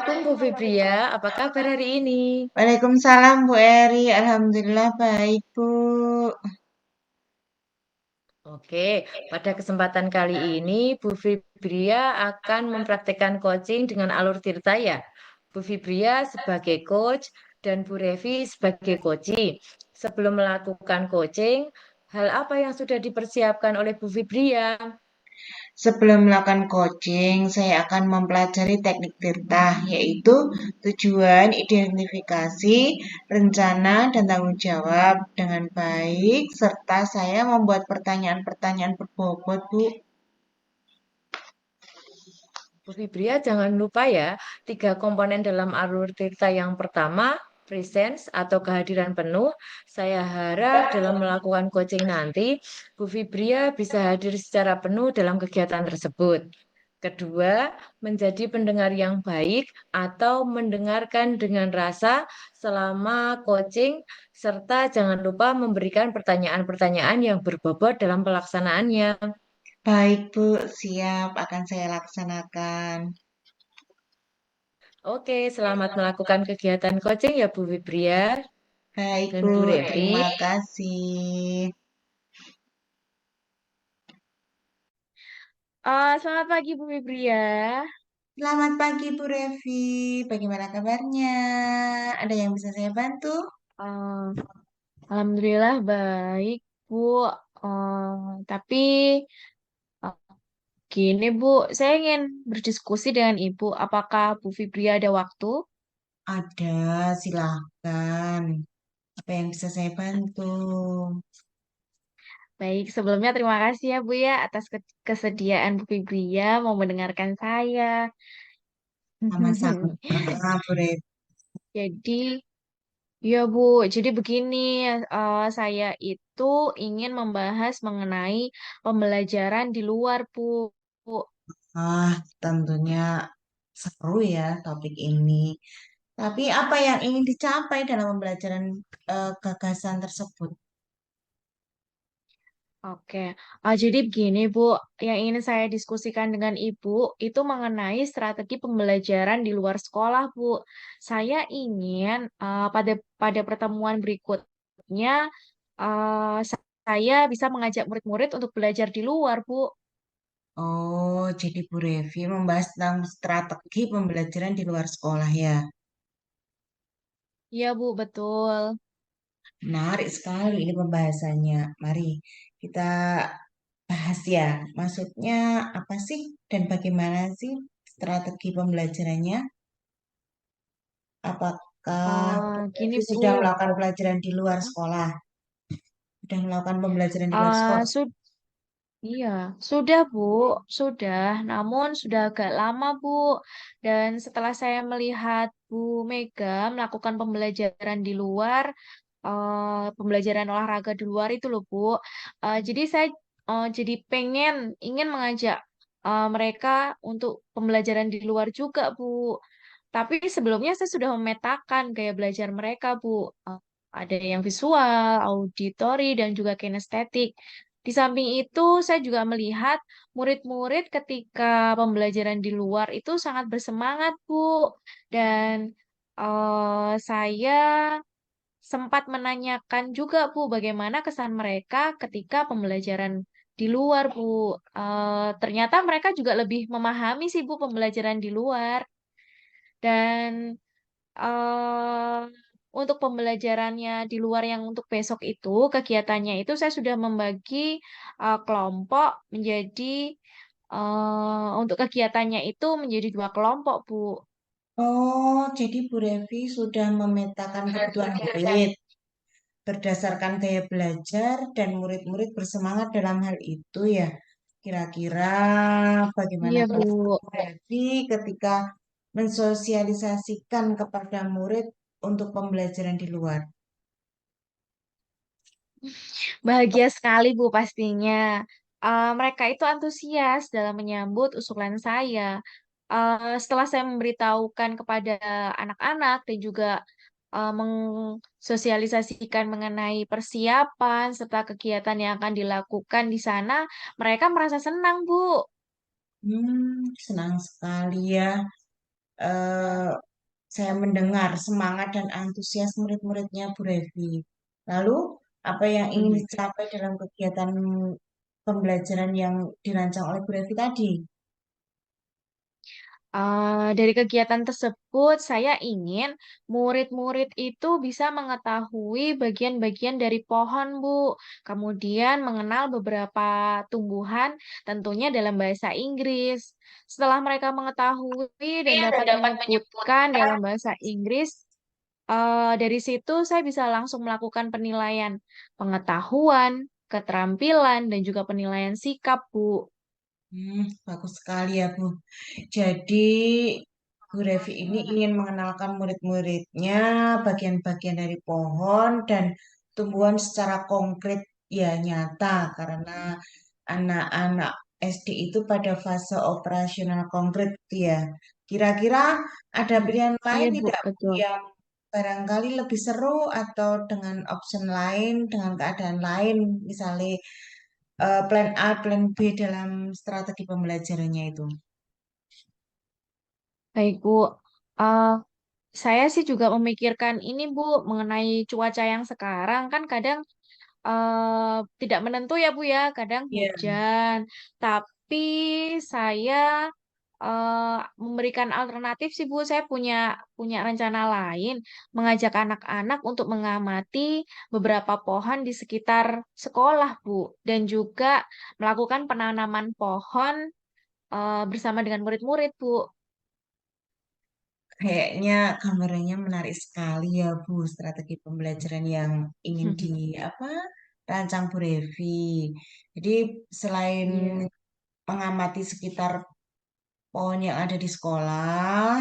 Assalamualaikum Bu Fibria, apa kabar hari ini? Waalaikumsalam Bu Eri, Alhamdulillah baik Bu. Oke, pada kesempatan kali ini Bu Fibria akan mempraktekkan coaching dengan alur tirta ya. Bu Fibria sebagai coach dan Bu Revi sebagai coachee. Sebelum melakukan coaching, hal apa yang sudah dipersiapkan oleh Bu Fibria? Sebelum melakukan coaching, saya akan mempelajari teknik tirta, yaitu tujuan, identifikasi, rencana, dan tanggung jawab dengan baik, serta saya membuat pertanyaan-pertanyaan berbobot Bu. Bu Fibria, jangan lupa ya, tiga komponen dalam alur tirta yang pertama, presence atau kehadiran penuh. Saya harap dalam melakukan coaching nanti, Bu Fibria bisa hadir secara penuh dalam kegiatan tersebut. Kedua, menjadi pendengar yang baik atau mendengarkan dengan rasa selama coaching, serta jangan lupa memberikan pertanyaan-pertanyaan yang berbobot dalam pelaksanaannya. Baik Bu, siap akan saya laksanakan. Oke, selamat melakukan kegiatan coaching ya Bu Fibria Baik dan Bu, Bu Revi. terima kasih. Selamat pagi Bu Fibria. Selamat pagi Bu Revi, bagaimana kabarnya? Ada yang bisa saya bantu? Eh, Alhamdulillah baik Bu. Tapi eh, gini Bu, saya ingin berdiskusi dengan Ibu. Apakah Bu Fibria ada waktu? Ada, silahkan. Apa yang bisa saya bantu? Baik, sebelumnya terima kasih ya Bu ya atas kesediaan Bu Fibria mau mendengarkan saya. Sama-sama, Bu Revi. Jadi ya Bu, jadi begini, saya itu ingin membahas mengenai pembelajaran di luar Bu. Ah, tentunya seru ya topik ini. Tapi apa yang ingin dicapai dalam pembelajaran gagasan tersebut? Oke, jadi begini Bu, yang ingin saya diskusikan dengan Ibu itu mengenai strategi pembelajaran di luar sekolah Bu. Saya ingin pada pertemuan berikutnya saya bisa mengajak murid-murid untuk belajar di luar Bu. Oh, jadi Bu Revi membahas tentang strategi pembelajaran di luar sekolah ya. Iya Bu, betul. Menarik sekali ini pembahasannya. Mari kita bahas ya. Maksudnya apa sih dan bagaimana sih strategi pembelajarannya? Apakah Gini Revi sudah Bu. melakukan pelajaran di luar sekolah? Sudah melakukan pembelajaran di luar Ah, sekolah? sud iya, sudah Bu, sudah. Namun sudah agak lama Bu. Dan setelah saya melihat Bu Mega melakukan pembelajaran di luar, pembelajaran olahraga di luar itu loh Bu. Jadi saya jadi ingin mengajak mereka untuk pembelajaran di luar juga Bu. Tapi sebelumnya saya sudah memetakan gaya belajar mereka Bu. Ada yang visual, auditori, dan juga kinestetik. Di samping itu, saya juga melihat murid-murid ketika pembelajaran di luar itu sangat bersemangat, Bu. Dan saya sempat menanyakan juga, Bu, bagaimana kesan mereka ketika pembelajaran di luar, Bu. Ternyata mereka juga lebih memahami sih, Bu, pembelajaran di luar. Dan eh untuk pembelajarannya di luar yang untuk besok itu, kegiatannya itu saya sudah membagi kelompok menjadi untuk kegiatannya itu menjadi dua kelompok, Bu. Oh, jadi Bu Revi sudah memetakan kebutuhan murid berdasarkan gaya belajar dan murid-murid bersemangat dalam hal itu ya. Kira-kira bagaimana Iya, Bu. perasaan Bu Revi ketika mensosialisasikan kepada murid untuk pembelajaran di luar? Bahagia sekali, Bu, pastinya. Mereka itu antusias dalam menyambut usulan saya. Setelah saya memberitahukan kepada anak-anak dan juga mensosialisasikan mengenai persiapan serta kegiatan yang akan dilakukan di sana, mereka merasa senang, Bu. Senang sekali ya. eh, saya mendengar semangat dan antusias murid-muridnya Bu Revi. Lalu, apa yang ingin dicapai dalam kegiatan pembelajaran yang dirancang oleh Bu Revi tadi? Dari kegiatan tersebut, saya ingin murid-murid itu bisa mengetahui bagian-bagian dari pohon, Bu. Kemudian mengenal beberapa tumbuhan, tentunya dalam bahasa Inggris. Setelah mereka mengetahui dan dapat menyebutkan dalam bahasa Inggris, dari situ saya bisa langsung melakukan penilaian pengetahuan, keterampilan, dan juga penilaian sikap, Bu. Bagus sekali ya, Bu. Jadi, Bu Revi ini ingin mengenalkan murid-muridnya bagian-bagian dari pohon dan tumbuhan secara konkret ya nyata karena anak-anak SD itu pada fase operasional konkret ya. Kira-kira ada Mm, pilihan lain Iya, Bu, tidak Bu, betul. yang barangkali lebih seru atau dengan option lain, dengan keadaan lain, misalnya plan A, plan B dalam strategi pembelajarannya itu? Baik, Bu. Eh, saya sih juga memikirkan ini, Bu, mengenai cuaca yang sekarang kan kadang tidak menentu ya, Bu ya, kadang Ya. hujan. Tapi saya memberikan alternatif sih, Bu. Saya punya punya rencana lain, mengajak anak-anak untuk mengamati beberapa pohon di sekitar sekolah, Bu, dan juga melakukan penanaman pohon bersama dengan murid-murid, Bu. Kayaknya gambarannya menarik sekali ya Bu, strategi pembelajaran yang ingin di apa rancang Bu Revi. Jadi selain Iya, mengamati sekitar pohon yang ada di sekolah,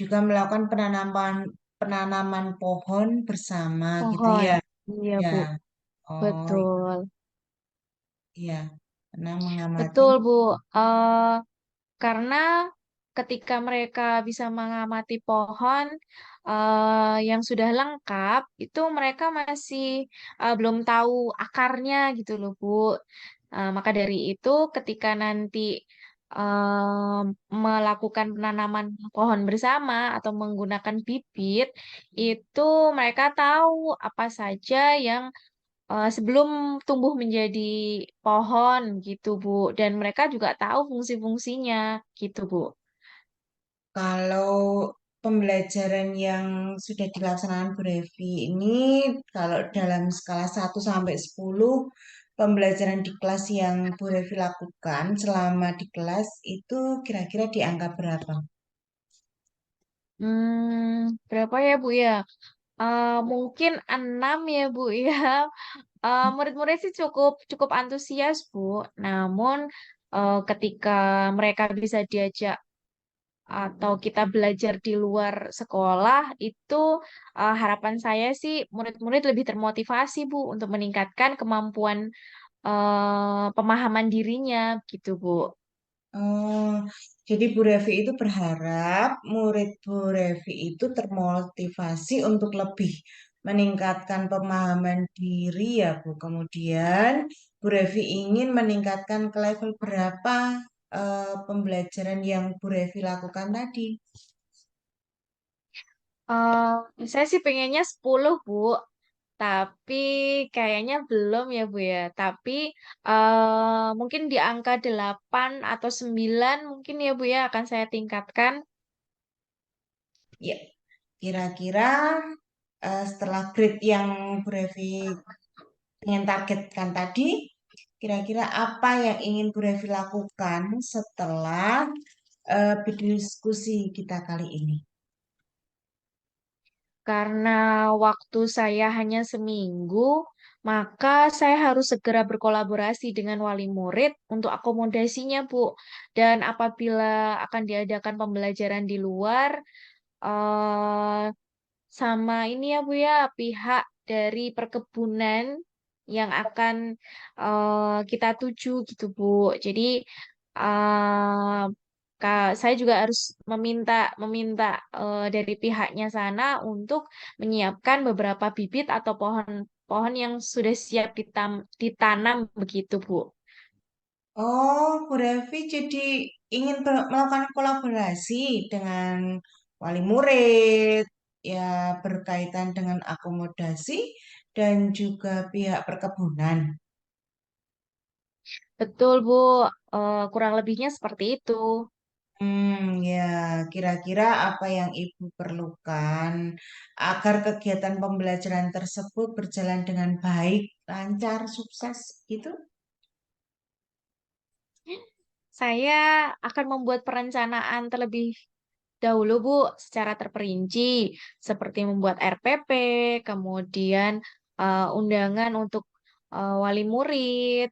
juga melakukan penanaman penanaman pohon bersama gitu pohon. ya. Iya, Ya, Bu. oh Betul. iya, pernah mengamati. Betul, Bu. Eh, karena ketika mereka bisa mengamati pohon yang sudah lengkap, itu mereka masih belum tahu akarnya gitu loh, Bu. Maka dari itu, ketika nanti melakukan penanaman pohon bersama atau menggunakan bibit, itu mereka tahu apa saja yang sebelum tumbuh menjadi pohon gitu, Bu. Dan mereka juga tahu fungsi-fungsinya gitu, Bu. Kalau pembelajaran yang sudah dilaksanakan Bu Revi ini, kalau dalam skala 1 sampai 10, pembelajaran di kelas yang Bu Revi lakukan selama di kelas itu kira-kira di angka berapa? Berapa ya, Bu ya? Mungkin 6 ya, Bu ya. Murid-murid sih cukup cukup antusias, Bu. Namun ketika mereka bisa diajak atau kita belajar di luar sekolah itu harapan saya sih murid-murid lebih termotivasi Bu untuk meningkatkan kemampuan pemahaman dirinya gitu Bu. Oh, jadi Bu Revi itu berharap murid Bu Revi itu termotivasi untuk lebih meningkatkan pemahaman diri ya Bu. Kemudian Bu Revi ingin meningkatkan ke level berapa pembelajaran yang Bu Revi lakukan tadi? Saya sih pengennya 10 Bu, tapi kayaknya belum ya Bu ya. Tapi mungkin di angka 8 atau 9 mungkin ya Bu ya akan saya tingkatkan. Ya, kira-kira setelah grade yang Bu Revi ingin targetkan tadi, kira-kira apa yang ingin Bu Revi lakukan setelah berdiskusi kita kali ini? Karena waktu saya hanya seminggu, maka saya harus segera berkolaborasi dengan wali murid untuk akomodasinya, Bu. Dan apabila akan diadakan pembelajaran di luar, eh, sama ini ya, Bu ya, pihak dari perkebunan yang akan kita tuju gitu, Bu. Jadi eh, saya juga harus meminta meminta dari pihaknya sana untuk menyiapkan beberapa bibit atau pohon-pohon yang sudah siap ditanam begitu, Bu. Oh, Bu Revi jadi ingin melakukan kolaborasi dengan wali murid, ya berkaitan dengan akomodasi dan juga pihak perkebunan. Betul, Bu. Kurang lebihnya seperti itu. Ya, kira-kira apa yang Ibu perlukan agar kegiatan pembelajaran tersebut berjalan dengan baik, lancar, sukses gitu? Saya akan membuat perencanaan terlebih dahulu, Bu, secara terperinci, seperti membuat RPP, kemudian undangan untuk wali murid,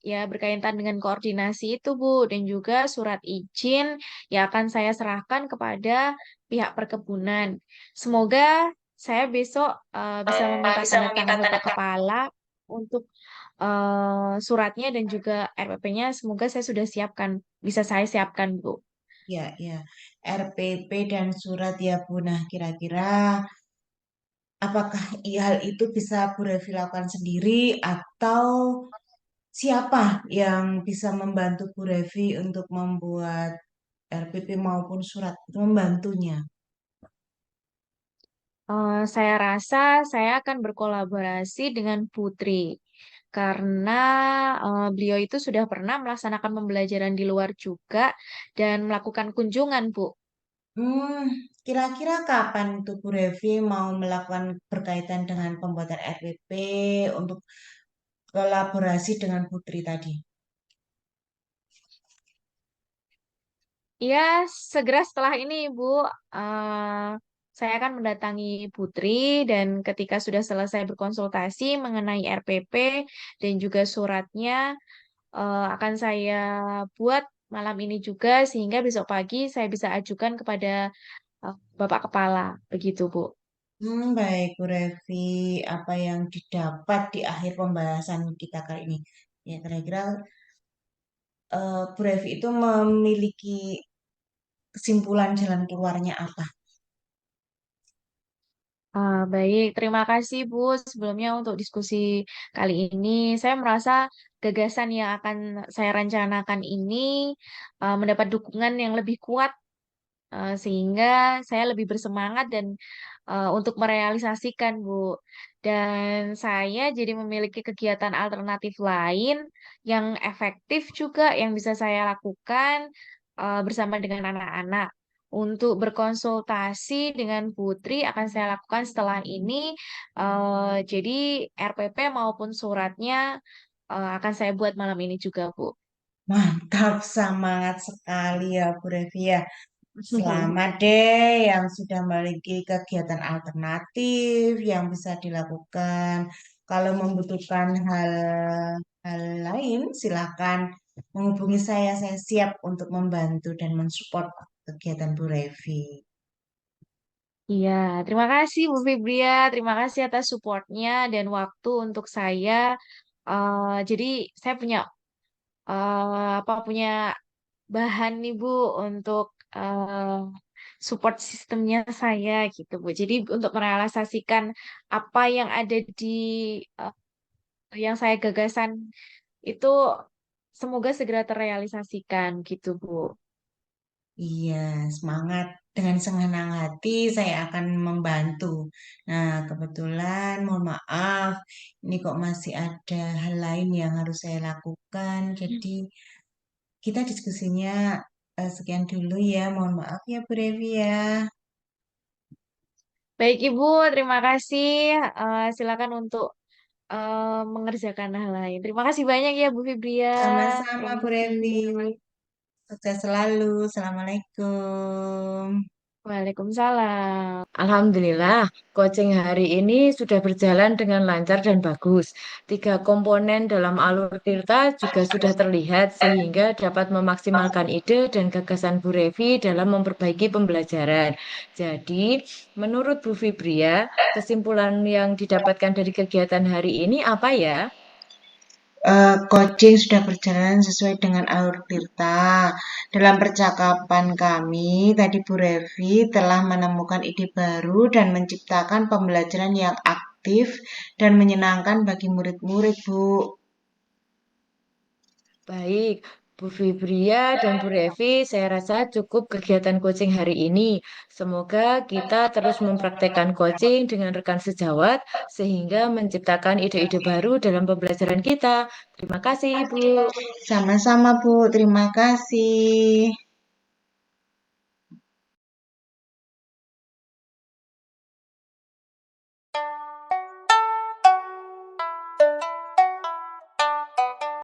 ya berkaitan dengan koordinasi itu, Bu, dan juga surat izin yang akan saya serahkan kepada pihak perkebunan. Semoga saya besok bisa meminta Bisa tanda meminta tangan tanda Bapak tangan. Kepala untuk suratnya dan juga RPP-nya. Semoga saya sudah siapkan, bisa saya siapkan, Bu. Ya, ya. RPP dan surat ya Bu. Nah, kira-kira apakah hal itu bisa Bu Revi lakukan sendiri atau siapa yang bisa membantu Bu Revi untuk membuat RPP maupun surat itu membantunya? Saya rasa saya akan berkolaborasi dengan Putri karena beliau itu sudah pernah melaksanakan pembelajaran di luar juga dan melakukan kunjungan, Bu. Hmm, kira-kira kapan tuh Bu Revi mau melakukan berkaitan dengan pembuatan RPP untuk kolaborasi dengan Putri tadi? Ya, segera setelah ini, Bu, eh, saya akan mendatangi Putri dan ketika sudah selesai berkonsultasi mengenai RPP dan juga suratnya, akan saya buat malam ini juga sehingga besok pagi saya bisa ajukan kepada Bapak Kepala. Begitu, Bu. Baik, Bu Revi. Apa yang didapat di akhir pembahasan kita kali ini? Ya, kira-kira Bu Revi itu memiliki kesimpulan jalan keluarnya apa? Baik, terima kasih Bu. Sebelumnya untuk diskusi kali ini, saya merasa gagasan yang akan saya rencanakan ini mendapat dukungan yang lebih kuat sehingga saya lebih bersemangat dan untuk merealisasikan, Bu. Dan saya jadi memiliki kegiatan alternatif lain yang efektif juga yang bisa saya lakukan bersama dengan anak-anak. Untuk berkonsultasi dengan Putri akan saya lakukan setelah ini. Jadi RPP maupun suratnya akan saya buat malam ini juga, Bu. Mantap, semangat sekali ya Bu Revi ya. Selamat deh yang sudah memiliki kegiatan alternatif yang bisa dilakukan. Kalau membutuhkan hal lain, silakan menghubungi saya. Saya siap untuk membantu dan mensupport kegiatan Bu Revi. Iya, terima kasih Bu Fibria. Terima kasih atas supportnya dan waktu untuk saya. Jadi saya punya punya bahan nih Bu untuk support sistemnya saya gitu Bu. Jadi untuk merealisasikan apa yang ada di eh, yang saya gagasan itu semoga segera terrealisasikan gitu Bu. Iya, semangat. Dengan senang hati saya akan membantu. Nah, kebetulan mohon maaf, ini kok masih ada hal lain yang harus saya lakukan. Jadi kita diskusinya sekian dulu ya. Mohon maaf ya Bu Revi ya. Baik Ibu, terima kasih. Silakan untuk mengerjakan hal lain. Terima kasih banyak ya Bu Fibria. Sama-sama Bu Permisi. Revi. Sukses selalu. Assalamualaikum. Waalaikumsalam. Alhamdulillah, coaching hari ini sudah berjalan dengan lancar dan bagus. Tiga komponen dalam alur Tirta juga sudah terlihat sehingga dapat memaksimalkan ide dan gagasan Bu Revi dalam memperbaiki pembelajaran. Jadi, menurut Bu Fibria, kesimpulan yang didapatkan dari kegiatan hari ini apa ya? Coaching sudah berjalan sesuai dengan alur Tirta. Dalam percakapan kami, tadi Bu Revi telah menemukan ide baru dan menciptakan pembelajaran yang aktif dan menyenangkan bagi murid-murid, Bu. Baik, Bu Fibria dan Bu Revi, saya rasa cukup kegiatan coaching hari ini. Semoga kita terus mempraktekkan coaching dengan rekan sejawat sehingga menciptakan ide-ide baru dalam pembelajaran kita. Terima kasih, Ibu. Sama-sama, Bu. Terima kasih.